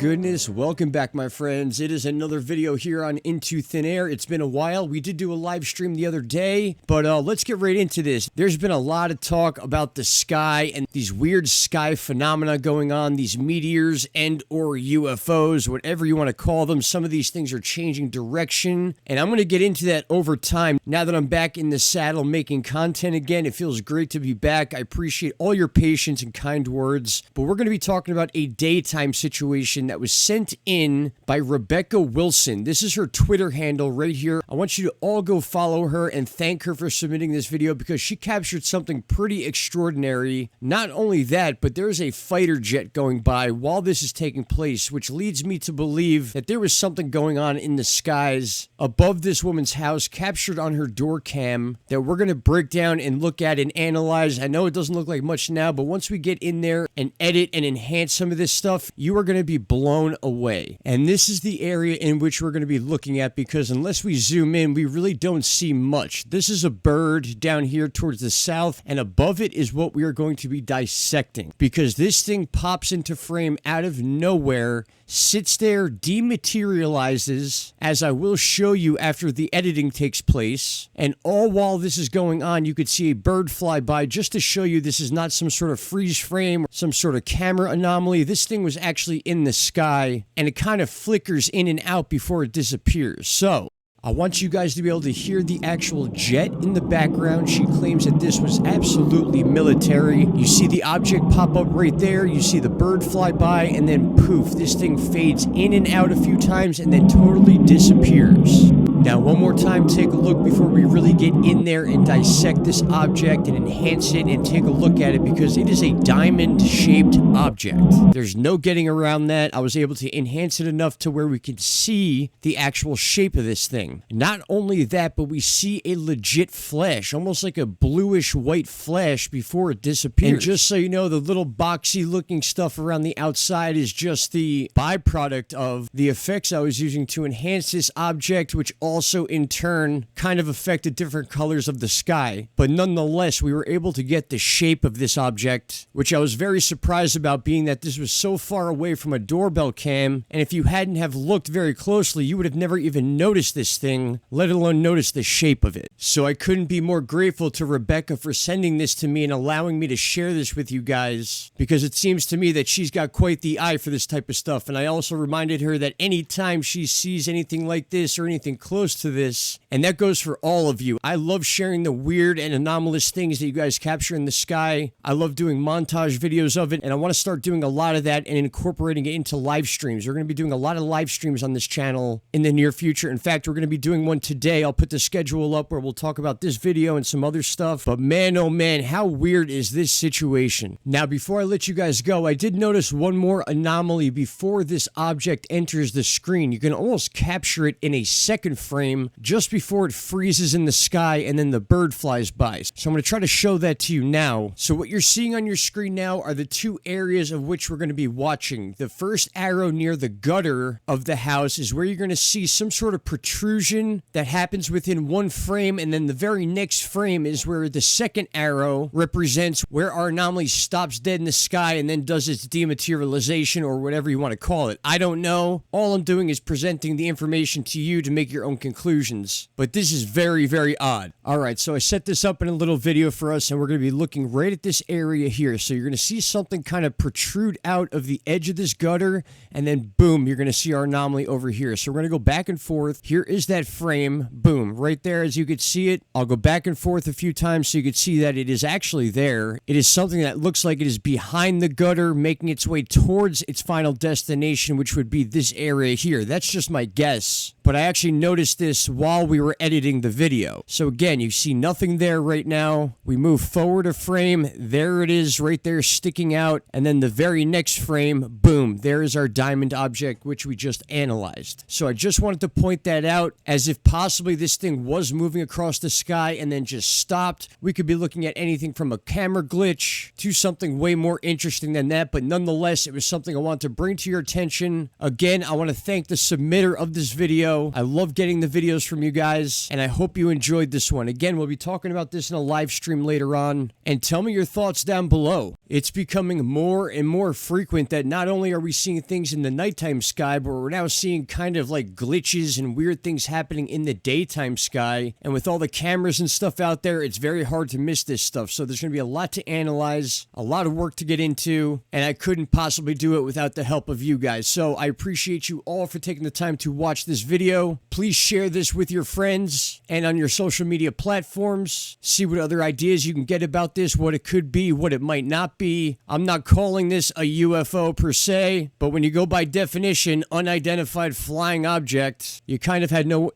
goodness, welcome back my friends. It is another video here on Into Thin Air. It's been a while. We did do a live stream the other day, but let's get right into this. There's been a lot of talk about the sky and these weird sky phenomena going on, these meteors and or UFOs, whatever you want to call them. Some of these things are changing direction, and I'm going to get into that over time. Now that I'm back in the saddle making content again, it feels great to be back. I appreciate all your patience and kind words, but we're going to be talking about a daytime situation that was sent in by Rebecca Wilson. This is her Twitter handle right here. I want you to all go follow her and thank her for submitting this video because she captured something pretty extraordinary. Not only that, but there's a fighter jet going by while this is taking place, which leads me to believe that there was something going on in the skies above this woman's house captured on her door cam that we're going to break down and look at and analyze. I know it doesn't look like much now, but once we get in there and edit and enhance some of this stuff, you are going to be blown away. And this is the area in which we're going to be looking at, because unless we zoom in, we really don't see much. This is a bird down here towards the south, and above it is what we are going to be dissecting, because this thing pops into frame out of nowhere, sits there, dematerializes, as I will show you after the editing takes place, and all while this is going on, you could see a bird fly by, just to show you this is not some sort of freeze frame or some sort of camera anomaly. This thing was actually in the sky, and it kind of flickers in and out before it disappears. So I want you guys to be able to hear the actual jet in the background. She claims that this was absolutely military. You see the object pop up right there. You see the bird fly by, and then poof, this thing fades in and out a few times and then totally disappears. Now, one more time, take a look before we really get in there and dissect this object and enhance it and take a look at it, because it is a diamond-shaped object. There's no getting around that. I was able to enhance it enough to where we can see the actual shape of this thing. Not only that, but we see a legit flash, almost like a bluish-white flash before it disappears. And just so you know, the little boxy-looking stuff around the outside is just the byproduct of the effects I was using to enhance this object, which also in turn kind of affected different colors of the sky. But nonetheless, we were able to get the shape of this object, which I was very surprised about, being that this was so far away from a doorbell cam, and if you hadn't have looked very closely, you would have never even noticed this thing, let alone notice the shape of it. So I couldn't be more grateful to Rebecca for sending this to me and allowing me to share this with you guys, because it seems to me that she's got quite the eye for this type of stuff. And I also reminded her that anytime she sees anything like this or anything close to this, and that goes for all of you. I love sharing the weird and anomalous things that you guys capture in the sky. I love doing montage videos of it, and I want to start doing a lot of that and incorporating it into live streams. We're going to be doing a lot of live streams on this channel in the near future. In fact, we're going to be doing one today. I'll put the schedule up where we'll talk about this video and some other stuff. But man, oh man, how weird is this situation? Now, before I let you guys go, I did notice one more anomaly before this object enters the screen. You can almost capture it in a second frame just before it freezes in the sky and then the bird flies by. So I'm going to try to show that to you now. So what you're seeing on your screen now are the two areas of which we're going to be watching. The first arrow near the gutter of the house is where you're going to see some sort of protrusion that happens within one frame, and then the very next frame is where the second arrow represents where our anomaly stops dead in the sky and then does its dematerialization, or whatever you want to call it. I don't know. All I'm doing is presenting the information to you to make your own conclusions. But this is very, very odd. Alright, so I set this up in a little video for us, and we're going to be looking right at this area here. So you're going to see something kind of protrude out of the edge of this gutter, and then boom, you're going to see our anomaly over here. So we're going to go back and forth. Here is that frame. Boom, right there as you could see it. I'll go back and forth a few times so you could see that it is actually there. It is something that looks like it is behind the gutter, making its way towards its final destination, which would be this area here. That's just my guess, but I actually noticed this while we were editing the video. So again, you see nothing there right now. We move forward a frame. There it is right there sticking out. And then the very next frame, boom, there is our diamond object, which we just analyzed. So I just wanted to point that out, as if possibly this thing was moving across the sky and then just stopped. We could be looking at anything from a camera glitch to something way more interesting than that, but nonetheless, it was something I want to bring to your attention. Again, I want to thank the submitter of this video. know. I love getting the videos from you guys, and I hope you enjoyed this one. Again, we'll be talking about this in a live stream later on, and tell me your thoughts down below. It's becoming more and more frequent that not only are we seeing things in the nighttime sky, but we're now seeing kind of like glitches and weird things happening in the daytime sky. And with all the cameras and stuff out there, it's very hard to miss this stuff. So there's going to be a lot to analyze, a lot of work to get into, and I couldn't possibly do it without the help of you guys. So I appreciate you all for taking the time to watch this video. Please share this with your friends and on your social media platforms. See what other ideas you can get about this, what it could be, what it might not be. I'm not calling this a UFO per se, but when you go by definition, unidentified flying object, you kind of have no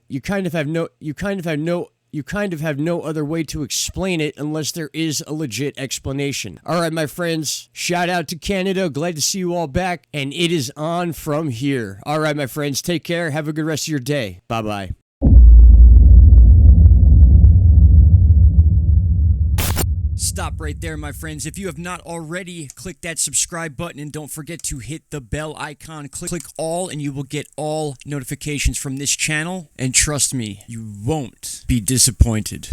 other way to explain it unless there is a legit explanation. All right, my friends, shout out to Canada. Glad to see you all back, and it is on from here. All right, my friends, take care. Have a good rest of your day. Bye-bye. Stop right there, my friends. If you have not already, click that subscribe button and don't forget to hit the bell icon. Click all and you will get all notifications from this channel. And trust me, you won't be disappointed.